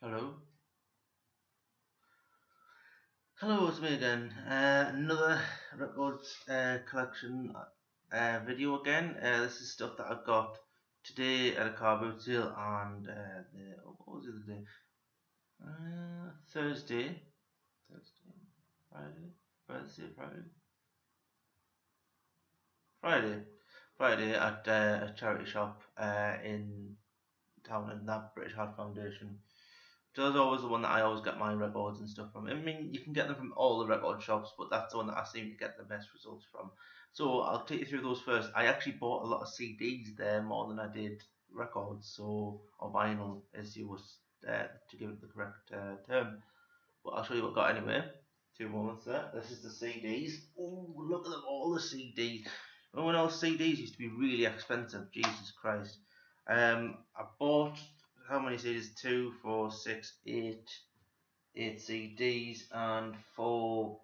Hello. Hello, it's me again. Another records collection video again. This is stuff that I got today at a carboot sale and what was the other day? Thursday. Thursday. Friday. Thursday, Friday. Friday at a charity shop in town in that British Heart Foundation. So that's always the one that I always get my records and stuff from. I mean, you can get them from all the record shops, but that's the one that I seem to get the best results from. So I'll take you through those first. I actually bought a lot of CDs there more than I did records, so or vinyl, as you was to give it the correct term. But I'll show you what I got anyway. 2 moments there. This is the CDs. Oh, look at them, all the CDs. When all CDs used to be really expensive, Jesus Christ. I bought how many CDs? 2, 4, 6, 8, 8 CDs and 4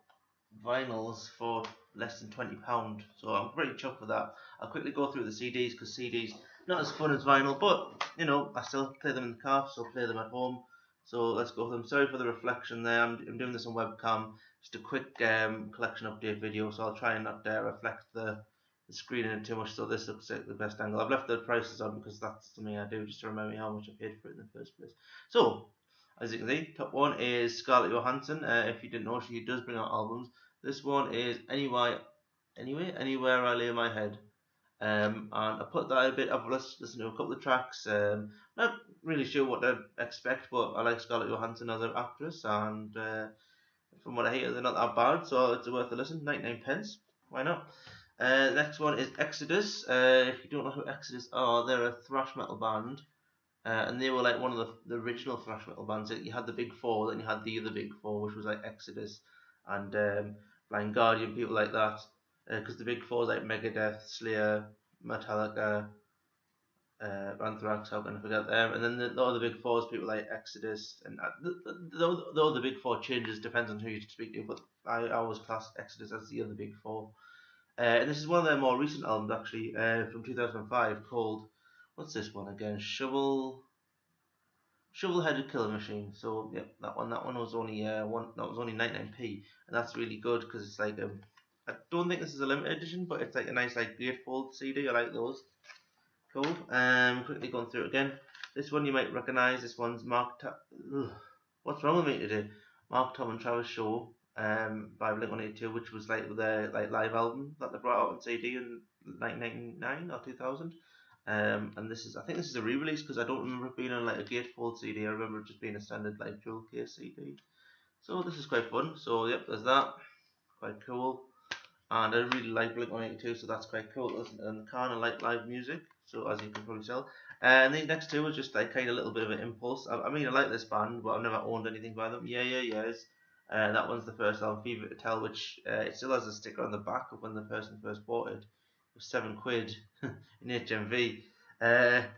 vinyls for less than £20. So I'm pretty chuffed with that. I'll quickly go through the CDs because CDs not as fun as vinyl, but you know I still play them in the car, so play them at home. So let's go for them. Sorry for the reflection there. I'm doing this on webcam. Just a quick collection update video, so I'll try and not reflect the screen in it too much, so this looks like the best angle. I've left the prices on because that's something I do just to remind me how much I paid for it in the first place. So, as you can see, top one is Scarlett Johansson. If you didn't know, she does bring out albums. This one is Anywhere I Lay My Head. And I put that a bit. I've listened to a couple of tracks. Not really sure what to expect, but I like Scarlett Johansson as an actress, and from what I hear, they're not that bad, so it's worth a listen. 99 pence, why not? Next one is Exodus. If you don't know who Exodus are, they're a thrash metal band, and they were like one of the original thrash metal bands. You had the big four, then you had the other big four, which was like Exodus and Blind Guardian, people like that. Because the big four is like Megadeth, Slayer, Metallica, Anthrax, how can I forget them? And then the other big four is people like Exodus, and the other big four changes depends on who you speak to, but I always class Exodus as the other big four. And this is one of their more recent albums, actually, from 2005, called, what's this one again? Shovel-headed Killer Machine. So yeah, that one was only that was only 99p, and that's really good because it's like I don't think this is a limited edition, but it's like a nice like gatefold CD. I like those. Cool. Quickly going through it again. This one you might recognise. This one's what's wrong with me today? Mark, Tom, and Travis Show. By Blink-182, which was like their like live album that they brought out on CD in 1999 or 2000. And this is, I think this is a re-release because I don't remember it being on like a gatefold CD. I remember it just being a standard like jewel case CD. So this is quite fun. So yep, there's that. Quite cool. And I really like Blink-182, so that's quite cool. And kind of like live music, so as you can probably tell. And the next two was just like kind of a little bit of an impulse. I mean, I like this band, but I've never owned anything by them. Yes. That one's the first album, Fever to Tell, which it still has a sticker on the back of when the person first bought it. It was £7 in HMV. But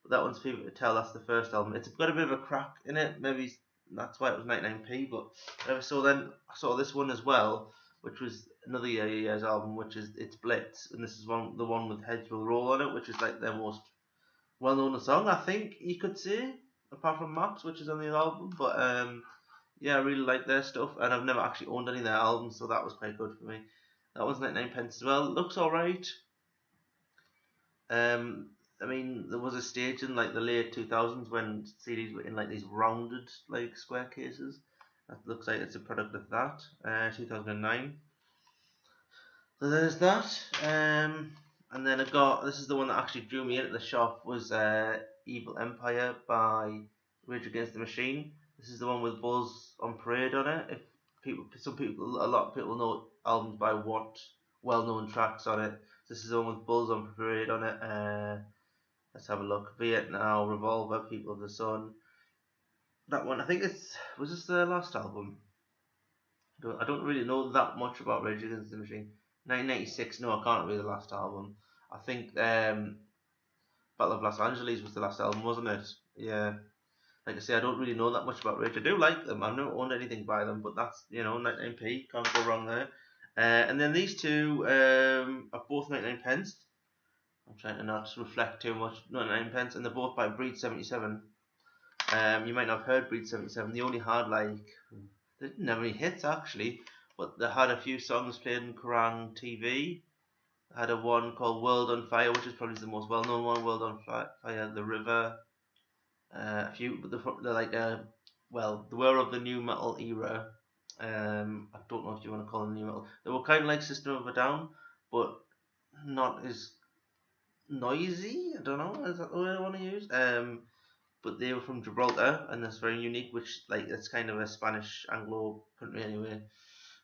that one's Fever to Tell. That's the first album. It's got a bit of a crack in it. Maybe that's why it was 99p. But whatever. So then I saw this one as well, which was another year's album, which is It's Blitz, and this is the one with Heads Will Roll on it, which is like their most well-known song, I think you could say, apart from Max, which is on the album. But yeah, I really like their stuff, and I've never actually owned any of their albums, so that was quite good for me. That was 99 pence as well. It looks alright. I mean, there was a stage in like the late 2000s when CDs were in like these rounded like square cases. That looks like it's a product of that. 2009. So there's that. And then I got, this is the one that actually drew me into the shop, was Evil Empire by Rage Against the Machine. This is the one with Buzz on Parade on it. A lot of people know albums by what well-known tracks on it. This is the one with Buzz on Parade on it. Let's have a look. Vietnam, Revolver, People of the Sun. That one, I think was this their last album? I don't really know that much about Rage Against the Machine. 1996, no, I can't read the last album. I think Battle of Los Angeles was the last album, wasn't it? Yeah. Like I say, I don't really know that much about Rage. I do like them. I've never owned anything by them, but that's, 99p. Can't go wrong there. And then these two are both 99 pence. I'm trying to not reflect too much. 99 pence, and they're both by Breed 77. You might not have heard Breed 77. They only had like, they didn't have any hits actually, but they had a few songs played on Kerrang TV. They had a one called World on Fire, which is probably the most well-known one. World on Fire, The River. A few, but they're like well, they were of the new metal era. I don't know if you want to call them new metal. They were kind of like System of a Down, but not as noisy. I don't know. Is that the word I want to use? But they were from Gibraltar, and that's very unique. Which like it's kind of a Spanish Anglo country anyway.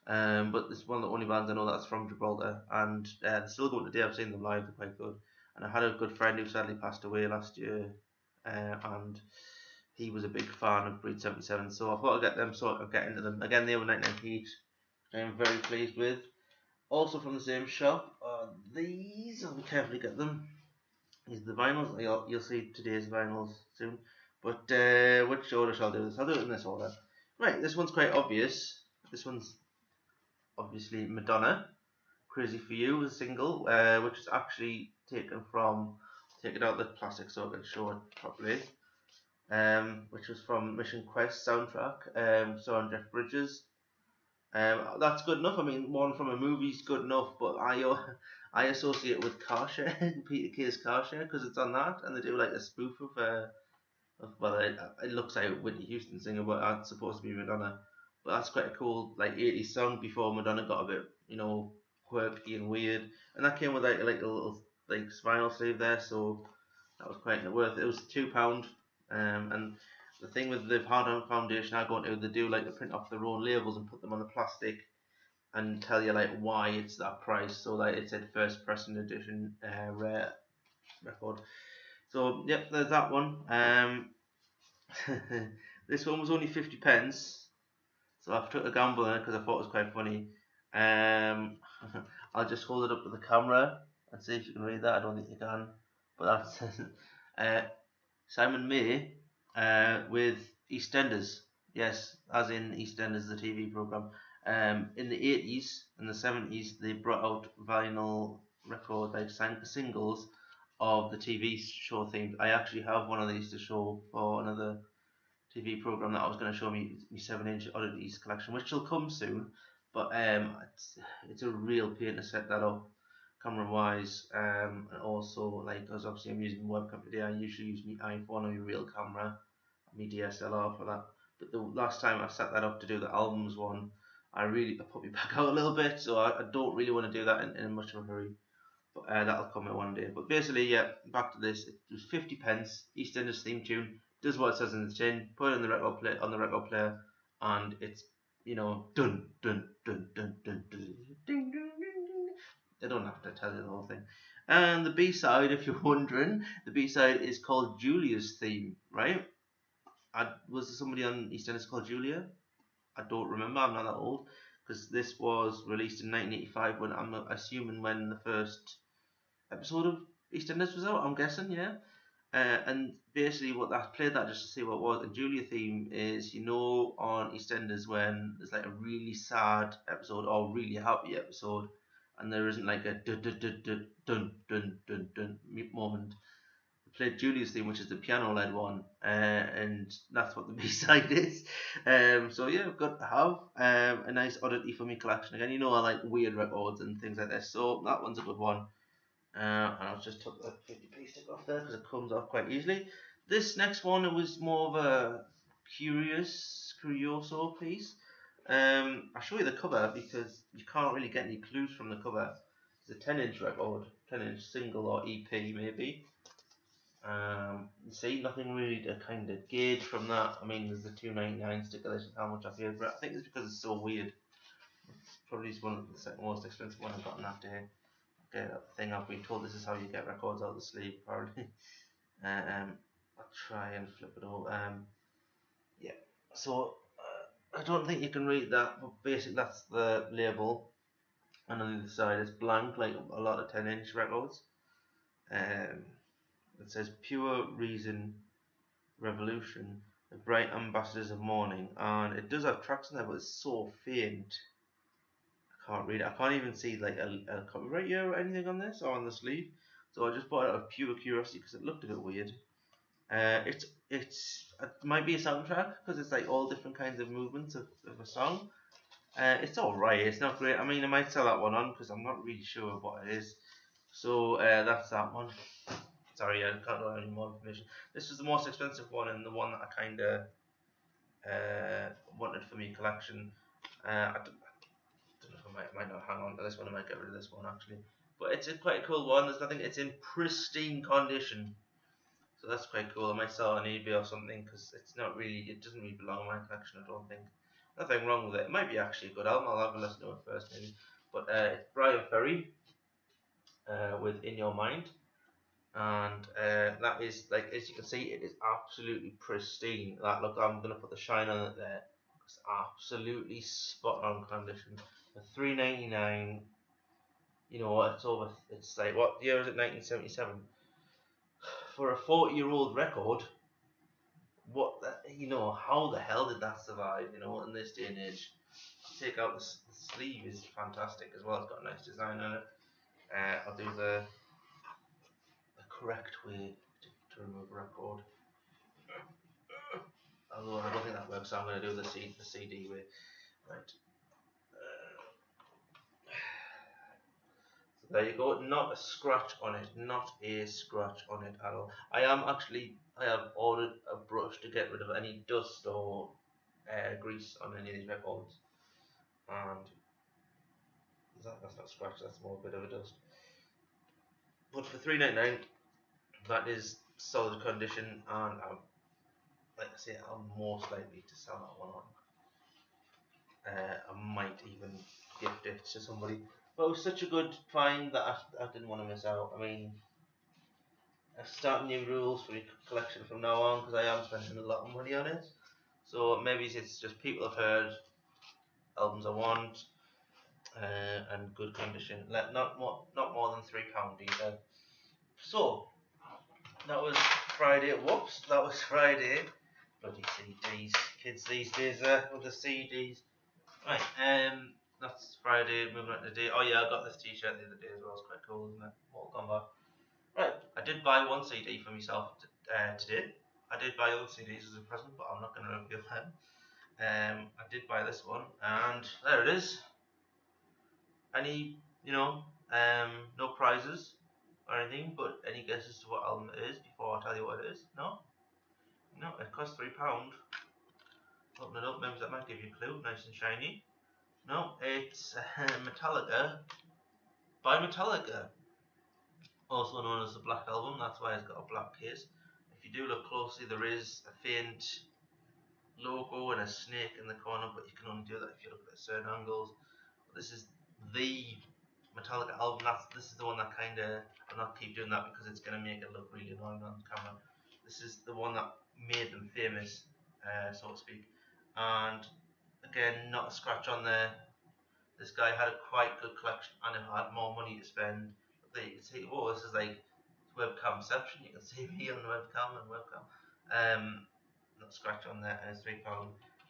But it's one of the only bands I know that's from Gibraltar, and they're still going today. I've seen them live; they're quite good. And I had a good friend who sadly passed away last year, and he was a big fan of Breed 77, so I thought I'd get them sort of get into them. Again, they were 99p each. I'm very pleased with. Also from the same shop are these. I'll be careful to get them. These are the vinyls. You'll see today's vinyls soon. But which order shall I do this? I'll do it in this order. Right, this one's quite obvious. This one's obviously Madonna. Crazy for You, a single, which is actually taken from, take it out the plastic so I can show it properly. Which was from Mission Quest soundtrack, starring Jeff Bridges. That's good enough. I mean, one from a movie's good enough, but I associate it with Car Share, Peter Kay's Car Share, because it's on that, and they do like a spoof of well, it looks like Whitney Houston singer, but that's supposed to be Madonna. But that's quite a cool like 80s song before Madonna got a bit, quirky and weird, and that came with like a little like vinyl sleeve there, so that was quite worth it. It was £2, and the thing with the hard foundation I go into, they do like to print off their own labels and put them on the plastic and tell you like why it's that price. So like it said first pressing edition rare record. So yep, there's that one. This one was only 50p, so I took a gamble on it because I thought it was quite funny. I'll just hold it up to the camera and see if you can read that. I don't think you can, but that's Simon May with EastEnders. Yes, as in EastEnders, the TV program. In the 80s and the 70s, they brought out vinyl record like singles of the TV show themed. I actually have one of these to show for another TV program that I was going to show me 7-inch oddities collection, which will come soon. But it's a real pain to set that up, camera wise, and also like because obviously I'm using webcam today. I usually use my iPhone or my real camera, my DSLR for that. But the last time I set that up to do the albums one, I put me back out a little bit, so I don't really want to do that in much of a hurry. But that'll come in one day. But basically, yeah, back to this. It was 50p. EastEnders theme tune. Does what it says in the tin. Put it in the record player, and it's dun dun dun dun dun dun dun ding ding ding. I don't have to tell you the whole thing. And the B side, if you're wondering, the B side is called Julia's Theme, right? Was there somebody on EastEnders called Julia? I don't remember. I'm not that old because this was released in 1985. When I'm assuming when the first episode of EastEnders was out. I'm guessing, yeah. And basically, what that played that just to see what it was. And Julia theme is on EastEnders when there's like a really sad episode or really happy episode, and there isn't like a dun dun dun dun dun dun dun dun moment. Played Julia's theme, which is the piano-led one, and that's what the B-side is. So yeah, I've got to have a nice oddity for me collection. Again, I like weird records and things like this, so that one's a good one. And I'll just took that 50p stick off there because it comes off quite easily. This next one, it was more of a curioso piece. I'll show you the cover because you can't really get any clues from the cover. It's a 10-inch record, 10-inch single or EP maybe. You see, nothing really to kind of gauge from that. I mean, there's the $2.99 sticker. This is how much I paid for it. I think it's because it's so weird. It's probably one of the second most expensive one I've gotten that day. Okay, that thing I've been told this is how you get records out of the sleeve, apparently. I'll try and flip it over. Yeah. So I don't think you can read that, but basically that's the label. And on the other side it's blank, like a lot of 10-inch records. It says Pure Reason Revolution, the Bright Ambassadors of Morning, and it does have tracks in there, but it's so faint. I can't read it. I can't even see like a copyright year or anything on this or on the sleeve. So I just bought it out of pure curiosity because it looked a bit weird. It's it might be a soundtrack because it's like all different kinds of movements of a song. It's alright. It's not great. I mean, I might sell that one on because I'm not really sure what it is. So that's that one. Sorry, I can't know any more information. This was the most expensive one and the one that I kind of wanted for my collection. I don't know if I might not hang on to this one. I might get rid of this one actually. But it's quite a cool one. There's nothing. It's in pristine condition. So that's quite cool. I might sell it on eBay or something because it's not really. It doesn't really belong in my collection. I don't think. Nothing wrong with it. It might be actually a good album. I'll have a listen to it first maybe. But it's Brian Ferry with In Your Mind. And that is like, as you can see, it is absolutely pristine. That look, I'm gonna put the shine on it there. It's absolutely spot on condition. For $3.99, you know what? It's over. It's like, what year is it? 1977. For a 40-year-old record, what you know? How the hell did that survive? You know, in this day and age. Take out the sleeve is fantastic as well. It's got a nice design on it. I'll do the correct way to remove a record. Although I don't think that works, so I'm going to do the CD way. Right. So there you go. Not a scratch on it. Not a scratch on it at all. I have ordered a brush to get rid of any dust or grease on any of these records. And that's not a scratch, that's more a bit of a dust. But for $3.99, that is solid condition, and like I say, I'm most likely to sell that one on. I might even gift it to somebody. But it was such a good find that I didn't want to miss out. I mean, I'm starting new rules for your collection from now on because I am spending a lot of money on it. So maybe it's just people have heard albums I want and good condition. Not more than £3 either. So that was Friday. Whoops, that was Friday. Bloody CDs, kids these days with the CDs. Right, that's Friday. Moving on to today. Oh yeah, I got this T-shirt the other day as well. It's quite cool, isn't it? Mortal Kombat. Right, I did buy one CD for myself today. I did buy other CDs as a present, but I'm not going to reveal them. I did buy this one, and there it is. Any, no prizes or anything, but any guesses to what album it is before I tell you what it is? No? No, it costs £3. Open it up, maybe that might give you a clue. Nice and shiny. No, it's Metallica by Metallica, also known as the Black Album. That's why it's got a black case. If you do look closely, there is a faint logo and a snake in the corner, but you can only do that if you look at certain angles. But this is the Metallica album. This is the one that I'll not keep doing that because it's going to make it look really annoying on camera. This is the one that made them famous, so to speak. And again, not a scratch on there. This guy had a quite good collection, and if I had more money to spend, you can see, oh, this is like webcamception. You can see me on the webcam and webcam. Not a scratch on there, and it's £3.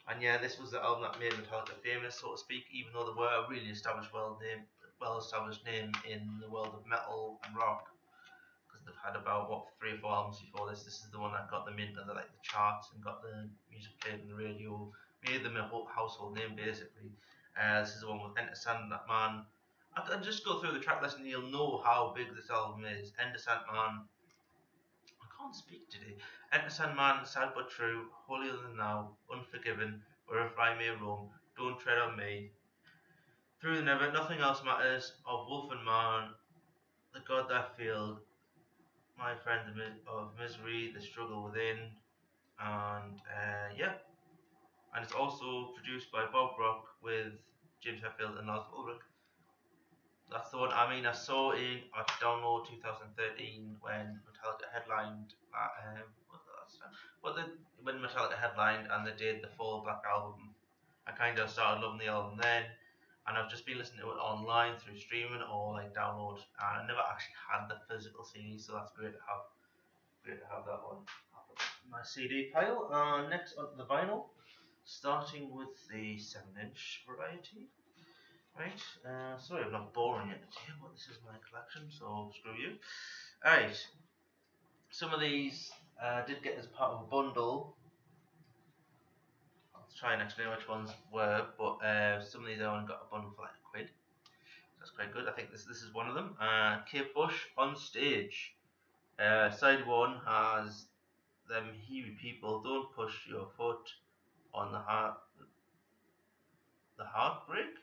And yeah, this was the album that made Metallica famous, so to speak, even though they were a really established, well-established name in the world of metal and rock, because they've had about 3 or 4 albums before this. This is the one that got them into the charts and got the music played on the radio, made them a household name basically. This is the one with Enter Sandman. I can just go through the track list and you'll know how big this album is. Enter Sandman. I can't speak today. Enter Sandman, Sad But True, Holier Than Thou, Unforgiven, Wherever I May Roam, Don't Tread on Me, Through the Never, Nothing Else Matters, Of Wolf and Man, The God That Failed, My Friend of Misery, The Struggle Within, and yeah. And it's also produced by Bob Rock with James Hetfield and Lars Ulrich. That's the one. I mean, I saw in Download 2013 when Metallica headlined. When Metallica headlined and they did the full Black Album, I kind of started loving the album then, and I've just been listening to it online through streaming or download, and I never actually had the physical CD, so that's great to have. Great to have that one. I'll put my CD pile. Next on the vinyl, starting with the 7-inch variety. Right, sorry I'm not boring it here, but this is my collection, so screw you. Alright, some of these I did get as part of a bundle. I'll try and explain which ones were, but some of these I only got a bundle for like £1. That's quite good. I think this is one of them. Kate Bush on stage. Side one has them heavy people. Don't push your foot on the heartbreak.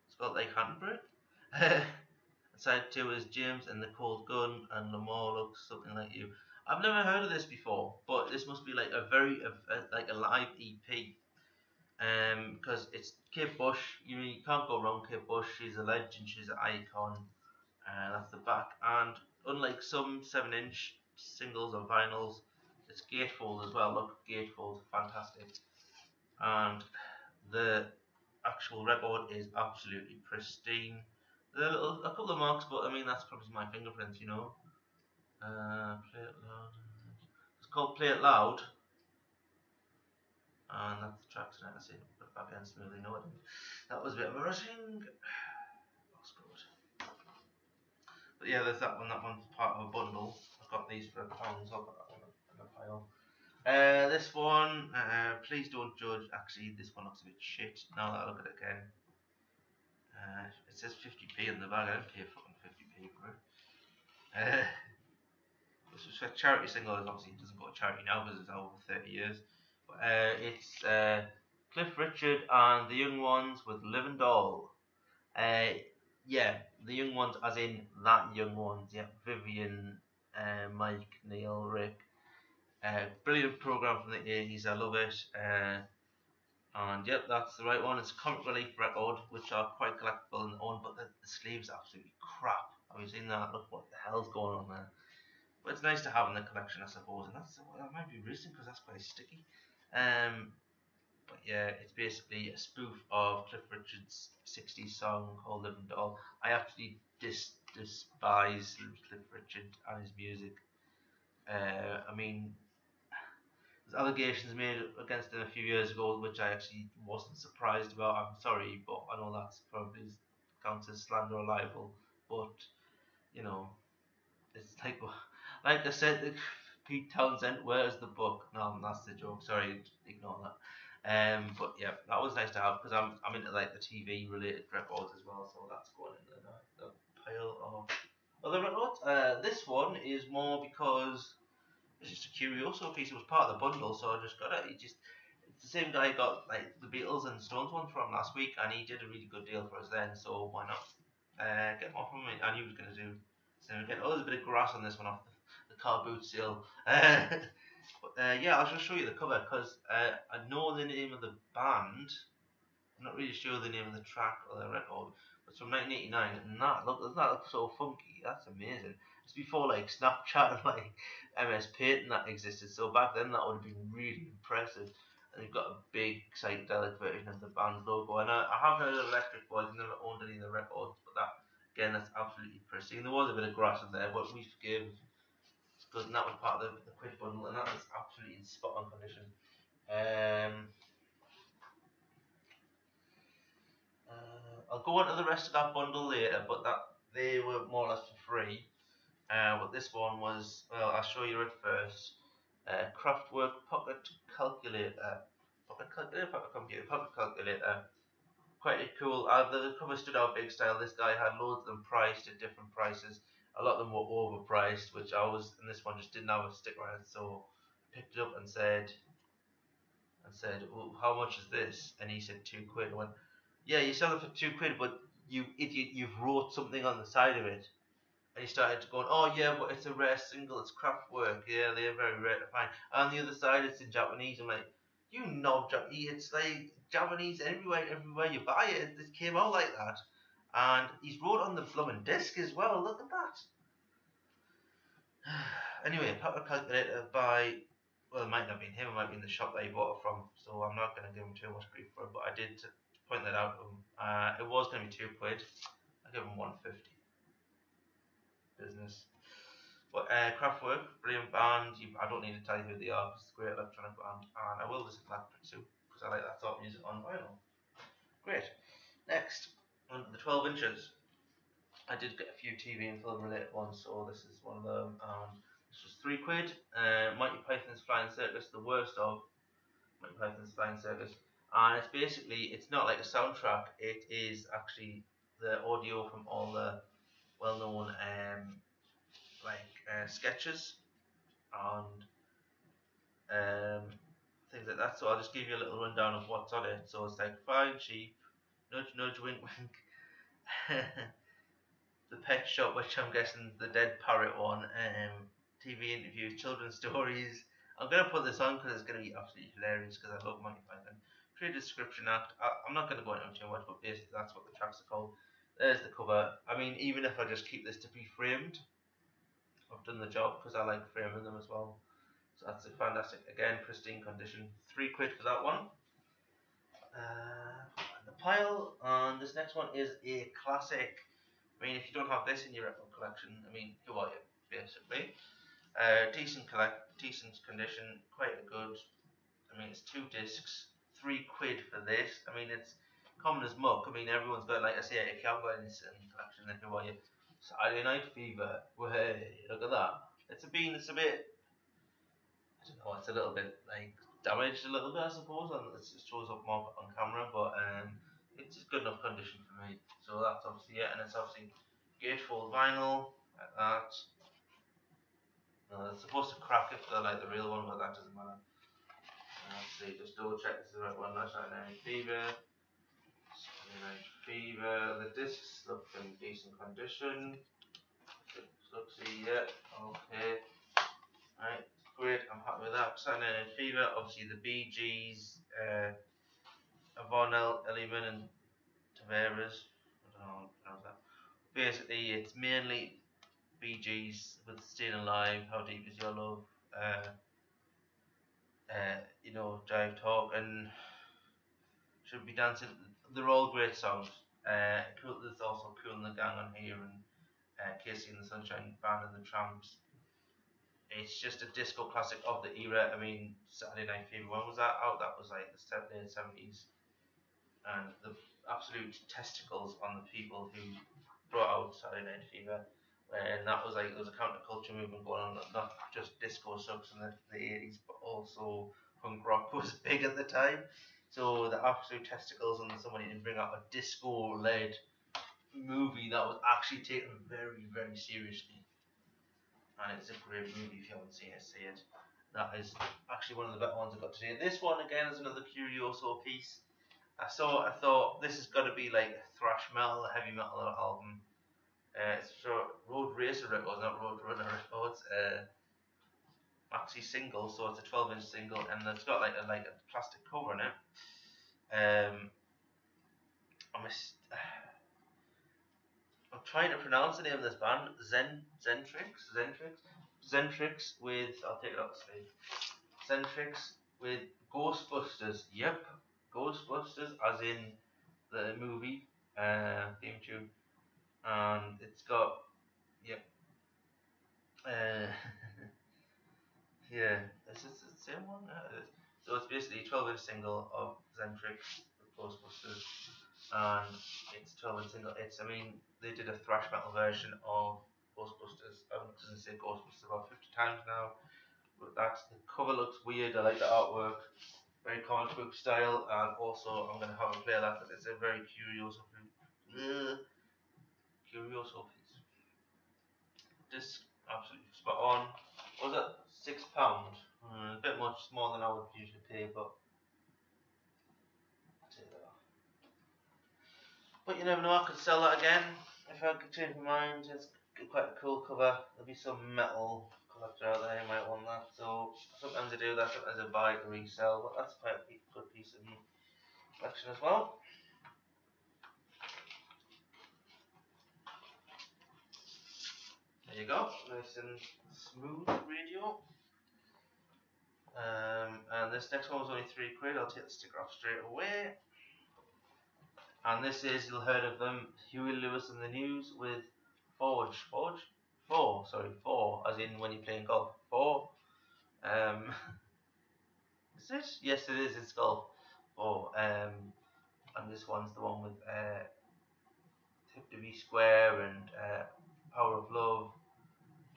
It's got like handbrake. Side two is James and the Cold Gun, and Lamar looks something like you. I've never heard of this before, but this must be like like a live EP. Because it's Kate Bush. You can't go wrong. Kate Bush. She's a legend. She's an icon. That's the back. And unlike some 7-inch singles or vinyls, it's gatefold as well. Look, gatefold, fantastic. And the actual record is absolutely pristine. There are a couple of marks, but I mean that's probably my fingerprints, you know. Play it loud. It's called Play It Loud, and that's the track tonight. I see. Put it back in smoothly. No, I didn't. That was a bit embarrassing. That's good. But yeah, there's that one. That one's part of a bundle. I've got these for £1, so I'll put that one in a pile. This one, please don't judge. Actually, this one looks a bit shit. Now that I look at it again, it says 50p in the bag. I don't pay fucking 50p for it. This was a charity single. Obviously, it doesn't go to charity now because it's over 30 years. But it's Cliff Richard and the Young Ones with Living Doll. Yeah, the Young Ones, as in that Young Ones. Yeah, Vivian, Mike, Neil, Rick. Brilliant program from the 80s. I love it. And yep, that's the right one. It's a comic relief record, which are quite collectible and own, but the sleeve's absolutely crap. Have you seen that? Look what the hell's going on there. But it's nice to have in the collection, I suppose. And that might be recent because that's quite sticky. But yeah, it's basically a spoof of Cliff Richard's 60s song called Living Doll. I actually despise Cliff Richard and his music. I mean, there's allegations made against him a few years ago, which I actually wasn't surprised about. I'm sorry, but I know that's probably counts as slander or libel. But you know, it's like I said, Pete Townsend, where's the book? No, that's the joke. Sorry, ignore that. But yeah, that was nice to have because I'm into like the TV related records as well, so that's going in the pile of other records. This one is more because it's just a curioso piece. It was part of the bundle, so I just got it. It's the same guy got like the Beatles and Stones one from last week, and he did a really good deal for us then. So why not get more from him? I knew he was going to do the same again. Oh, there's a bit of grass on this one off the carboot seal. Yeah, I'll just show you the cover because I know the name of the band. I'm not really sure the name of the track or the record, but it's from 1989, and doesn't that look so funky? That's amazing. It's before like Snapchat and like MS Paint and that existed, so back then that would have been really impressive. And they've got a big psychedelic version of the band's logo, and I have heard of Electric Boys. I've never owned any of the records, but that again, that's absolutely pristine. There was a bit of grass in there, but we forgive. It's good, and that was part of the quick bundle, and that was absolutely in spot on condition. I'll go on to the rest of that bundle later, but they were more or less for free. But this one was, well, I'll show you it first. Craftwork pocket calculator, pocket calculator. Quite cool. The cover stood out big style. This guy had loads of them priced at different prices. A lot of them were overpriced, which and this one just didn't have a sticker on it, so I picked it up and said, well, how much is this? And he said £2. I went, yeah, you sell it for £2, but you idiot, you've wrote something on the side of it. And he started going, oh yeah, but it's a rare single, it's Kraftwerk, yeah, they're very rare to find. And on the other side, it's in Japanese. I'm like, you know Japanese, it's like Japanese everywhere you buy it, it came out like that. And he's wrote on the blooming disc as well, look at that. Anyway, Power Calculator by, well, it might not have been him, it might be in the shop that he bought it from, so I'm not going to give him too much grief for it, but I did point that out to him. It was going to be £2. I give him 150. Business. But Kraftwerk, brilliant band. I don't need to tell you who they are because it's a great electronic band, and I will listen to that pretty soon because I like that sort of music on vinyl. Great. Next, on the 12 inches, I did get a few TV and film related ones, so this is one of them. This was £3. Monty Python's Flying Circus, the worst of Monty Python's Flying Circus, and it's basically, it's not like a soundtrack. It is actually the audio from all the well-known sketches and things like that. So I'll just give you a little rundown of what's on it. So it's like flying sheep, nudge nudge, wink wink. The pet shop, which I'm guessing the dead parrot one. TV interviews, children's stories. I'm gonna put this on because it's gonna be absolutely hilarious because I love Monty Python. Free Description Act. I'm not gonna go into too much, but basically that's what the tracks are called. There's the cover. I mean, even if I just keep this to be framed, I've done the job because I like framing them as well. So that's a fantastic, again, pristine condition. £3 for that one. The pile, and this next one is a classic. I mean, if you don't have this in your record collection, I mean, who are you, basically? Decent condition, quite a good. I mean, it's 2 discs, £3 for this. I mean, it's common as muck. I mean, everyone's got, like I say, if you haven't got this in your collection, then who are you? Saturday Night Fever. Hey, look at that. It's a bit, I don't know, it's a little bit like damaged a little bit, I suppose, and it shows up more on camera, but it's good enough condition for me. So that's obviously it, and it's obviously gatefold vinyl like that. It's supposed to crack if they're like the real one, but that doesn't matter. Let's see, just double check this is the right one. Saturday Night Fever. Saturday Night Fever. The discs look in decent condition. Let's see, yeah, okay. Right, great, I'm happy with that. Saturday Night Fever, obviously the Bee Gees, Avonel, Elliman, and Tavares. I don't know how to pronounce that. Basically, it's mainly Bee Gees with Staying Alive, How Deep Is Your Love, Jive Talk, and Should Be Dancing. They're all great songs. There's also Cool and the Gang on here, and Casey and the Sunshine Band and the Tramps. It's just a disco classic of the era. I mean, Saturday Night Fever, when was that out? That was like the late 70s. And the absolute testicles on the people who brought out Saturday Night Fever. And that was like, there was a counterculture movement going on, not just disco subs in the 80s, but also punk rock was big at the time. So the absolute testicles on somebody to bring out a disco-led movie that was actually taken very, very seriously. And it's a great movie. If you haven't seen it, see it. That is actually one of the better ones I got today. This one again is another Curioso piece. I thought this has got to be like a thrash metal, heavy metal album. It's Road Racer Records, not Road Runner Records. Maxi single, so it's a 12-inch single, and it's got like a plastic cover on it. I'm trying to pronounce the name of this band, Zentrix with, I'll take it off the sleeve, Zentrix with Ghostbusters, yep, Ghostbusters as in the movie theme tune, and it's got, yep, yeah, is this the same one? So it's basically a 12-inch single of Zentrix with Ghostbusters, and it's 12-inch single. I mean, they did a thrash metal version of Ghostbusters. I didn't say Ghostbusters about 50 times now, but the cover looks weird. I like the artwork, very comic book style, and also I'm gonna have a play of that because it's a very curioso piece. This absolutely spot on. What was it? £6? A bit much more than I would usually pay, but I'll take that off. But you never know, I could sell that again if I could change my mind. It's quite a cool cover. There'll be some metal collector out there who might want that. So sometimes I do that, sometimes I buy to resell, but that's quite a good piece of the collection as well. There you go, nice and smooth radio. And this next one was only £3. I'll take the sticker off straight away. And this is, you'll heard of them, Huey Lewis and the News with Four, as in when you're playing golf. Four. Is it? Yes, it is. It's golf. Four. And this one's the one with Tip to Be Square and Power of Love.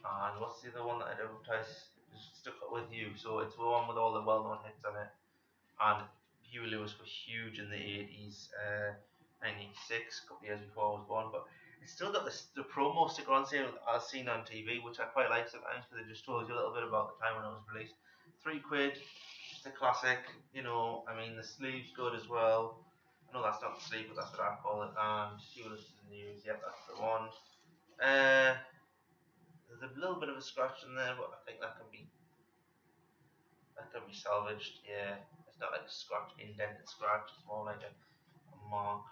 And what's the other one that I'd advertise? Stuck with you. So it's the one with all the well-known hits on it. And Huey Lewis was huge in the 80s, 1986, a couple of years before I was born. But it's still got the promo sticker on sale as seen on TV, which I quite like sometimes because it just shows you a little bit about the time when it was released. £3, just a classic, you know. I mean, the sleeve's good as well. I know that's not the sleeve, but that's what I call it. And Huey Lewis in the news, yep, that's the one. There's a little bit of a scratch in there, but I think that can be salvaged. Yeah, it's not like a scratch, indented scratch. It's more like a mark.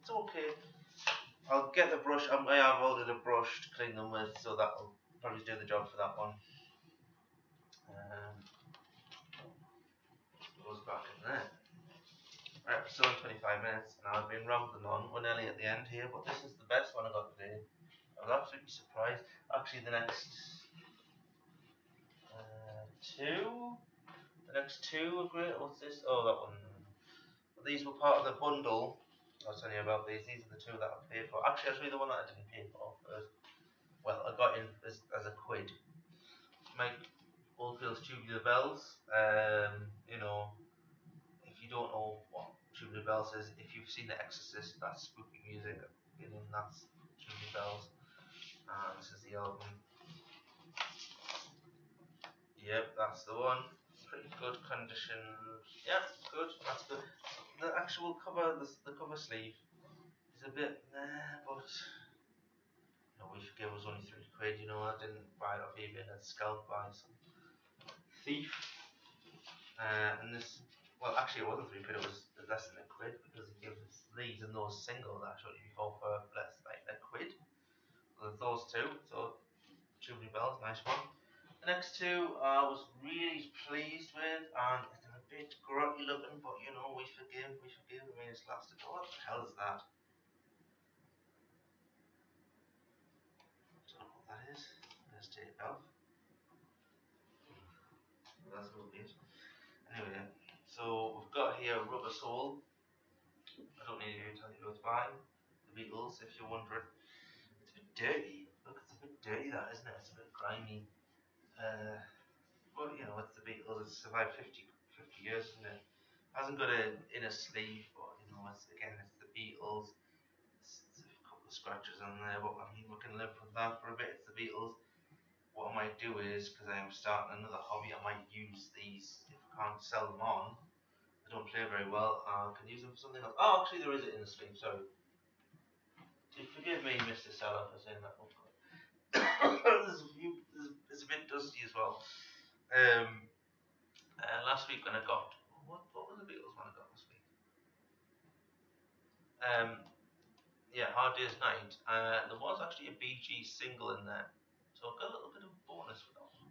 It's okay. I'll get the brush. I have ordered a brush to clean them with, so that'll probably do the job for that one. Goes back in there. Right, we're still in 25 minutes, and I've been rambling on. We're nearly at the end here, but this is the best one I got today. I was absolutely surprised. Actually, the next two. The next two are great. What's this? Oh, that one. These were part of the bundle. I was telling you about these. These are the two that I paid for. Actually, I'll show you the one that I didn't pay for first. Well, I got in as a quid. Mike Oldfield's Tubular Bells. You know, if you don't know what Tubular Bells is, if you've seen The Exorcist, that's spooky music. You know, that's Tubular Bells. This is the album. Yep, that's the one. Pretty good condition. Yep, good. That's good. The actual cover, the cover sleeve, is a bit but no, we forgive us only £3. You know, I didn't buy it off eBay. That's scalped by some thief. And this, well, actually, it wasn't £3. It was less than a quid because he gives us these and those singles that I showed you before for less like a quid. So there's those two. So Jubilee Bells, nice one. The next two I was really pleased with, and they're a bit grotty looking, but you know, we forgive. I mean, it's lasted. Oh, what the hell is that? I don't know what that is. Let's take it off. That's a little bit. Anyway, so we've got here Rubber Soul. I don't need to tell you who it's by. The Beatles, if you're wondering. It's a bit dirty. Look, it's a bit dirty, that, isn't it? It's a bit grimy. But you know, it's the Beatles. It's survived 50 years, isn't it? Hasn't got an inner sleeve, but you know, it's the Beatles. It's a couple of scratches on there, but I mean, we can live with that for a bit. It's the Beatles. What I might do is, because I am starting another hobby, I might use these if I can't sell them on. I don't play very well. I can use them for something else. Oh, actually, there is it in the sleeve. Sorry. Forgive me, Mr. Seller, for saying that. It's a bit dusty as well. Last week when I got what was the Beatles one I got last week? Yeah, Hard Day's Night. There was actually a Bee Gees single in there, so I've got a little bit of bonus for that one.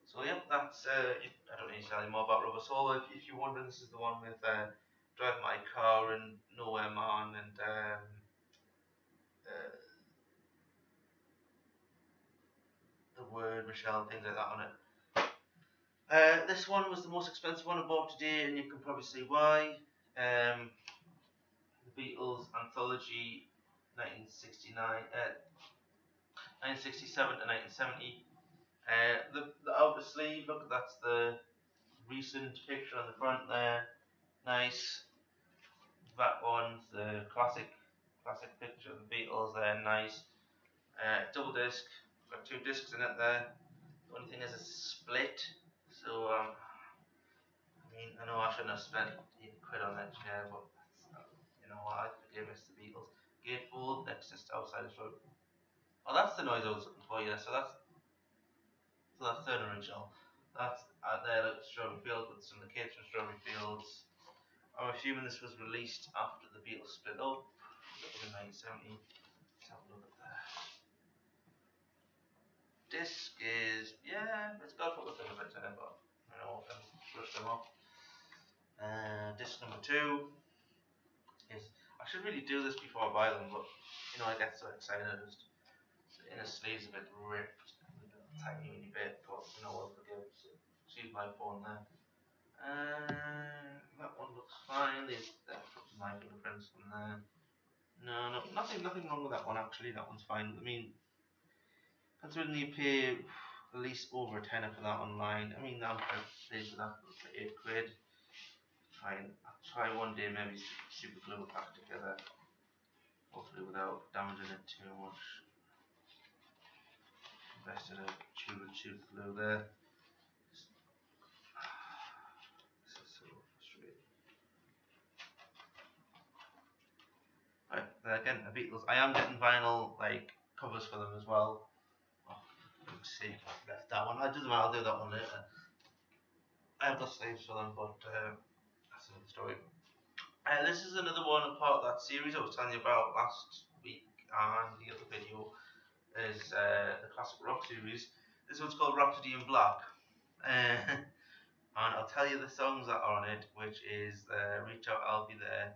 So yeah, that's I don't need to tell you more about Rubber Soul. If you're wondering, this is the one with Drive My Car and Nowhere Man and the word Michelle, things like that on it. This one was the most expensive one I bought today, and you can probably see why. The Beatles Anthology 1967 to 1970. The outer sleeve, look, that's the recent picture on the front there. Nice. That one's the classic picture of the Beatles there. Nice. Double disc. Got two discs in it there. The only thing is it's split. So I mean, I know I shouldn't have spent £80 on that chair, but you know what? I forgive Mr. Beatles. Gatefold next just outside the road. Oh, that's the noise I was looking for. Yeah, so that's third original. That's there at Strawberry Fields with some of the kids from Strawberry Fields. I'm assuming this was released after the Beatles split up. That was in 1970. Let's have a look at that. Disc is, yeah, it's got a couple of things in it, but you know, I can brush them off. Disc number 2 is, I should really do this before I buy them, but you know, I get so excited. Just the inner sleeve's a bit ripped, a tiny bit, but you know, I'll forgive. So, use my phone there. That one looks fine. There's my fingerprints on there. No, nothing wrong with that one actually. That one's fine. I mean, considering you pay at least over a tenner for that online. I mean, I'm quite pleased with that for 8 quid. Fine. I'll try one day maybe super glue it back together, hopefully without damaging it too much. Invest in a tube of super glue there. This is so frustrating. Right, again, I beat those. I am getting vinyl like covers for them as well. Oh, let's see, I left that one. It doesn't matter, I'll do that one later. I have got sleeves for them, but that's another story. This is another one, a part of that series I was telling you about last week, and the other video is the classic rock series. This one's called Rhapsody in Black, and I'll tell you the songs that are on it, which is Reach Out, I'll Be There,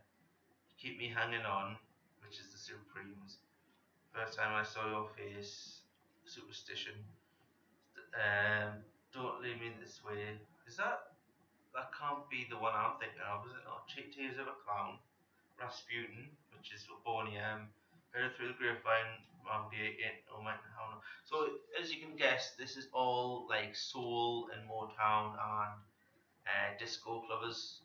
Keep Me Hanging On, which is the Supremes, First Time I Saw Your Face, Superstition, Don't Leave Me This Way. That can't be the one I'm thinking of, is it not? Tears of a Clown, Rasputin, which is Boney M, Heard Through the Grapevine, Mom B8, Oh My How. So as you can guess, this is all like soul and Motown and disco covers,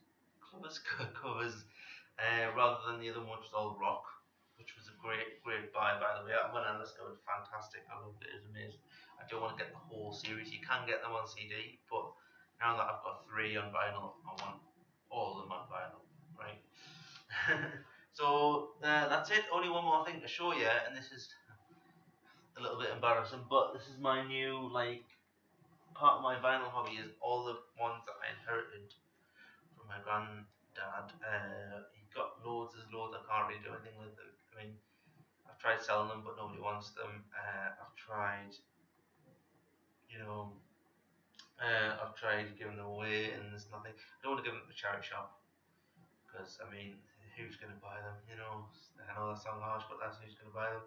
rather than the other one, which was all rock, which was a great buy, by the way. When I listened to it, fantastic. I loved it. It was amazing. I don't want to get the whole series. You can get them on CD, but now that I've got 3 on vinyl, I want all of them on vinyl, right? So that's it. Only one more thing to show you, and this is a little bit embarrassing, but this is my new part of my vinyl hobby is all the ones that I inherited from my granddad. He got loads. There's loads. I can't really do anything with them. I mean, I've tried selling them, but nobody wants them. I've tried, you know. I've tried giving them away, and there's nothing. I don't want to give them to a charity shop because I mean, who's going to buy them? You know, I know that sounds harsh, but that's who's going to buy them.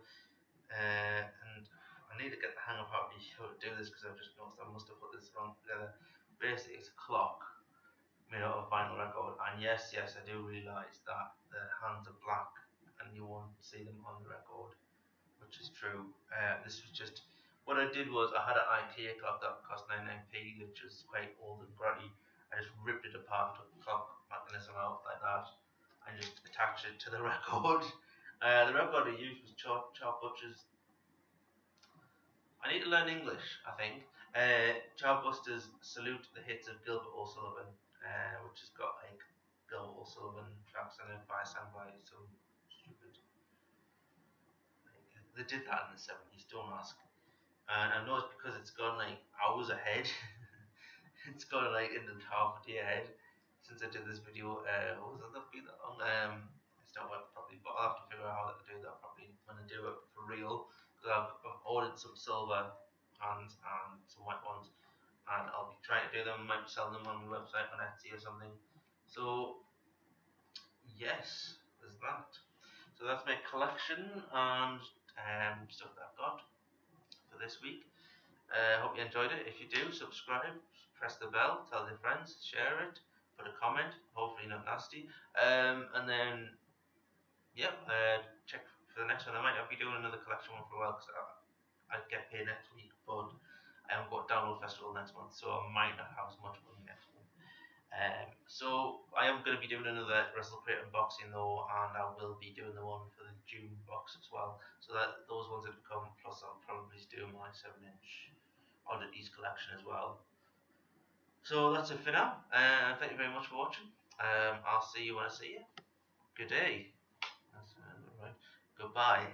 And I need to get the hang of how to do this because I've just noticed I must have put this wrong together. Basically, it's a clock made out of vinyl record, and yes, I do realise that the hands are black and you won't see them on the record, which is true. This was just. What I did was I had an IKEA clock that cost 99p, which is quite old and grotty. I just ripped it apart, took the clock mechanism out like that, and just attached it to the record. The record I used was Chalk Butcher's. I need to learn English, I think. Chartbusters Salute the Hits of Gilbert O'Sullivan, which has got like Gilbert O'Sullivan tracks in it by some stupid. They did that in the 70s, don't ask. And I know it's because it's gone like hours ahead. It's gone like into half a day ahead since I did this video. Was it that been that long? It's not working properly, but I'll have to figure out how to do that properly when I do it for real. Because I've ordered some silver hands and some white ones, and I'll be trying to do them. Might be selling them on my website on Etsy or something. So yes, there's that. So that's my collection and stuff that I've got for this week. Hope you enjoyed it. If you do, subscribe, press the bell, tell your friends, share it, put a comment, hopefully not nasty. And then, yeah, check for the next one. I might not be doing another collection one for a while because I get paid next week, but I haven't got Download Festival next month, so I might not have as much money next month. So I am going to be doing another WrestleCrate unboxing though, and I will be doing the one for the June box as well. So that those ones have come. Plus, I'll probably do my 7-inch oddities collection as well. So that's it for now. Thank you very much for watching. I'll see you when I see you. Good day. That's right. Goodbye.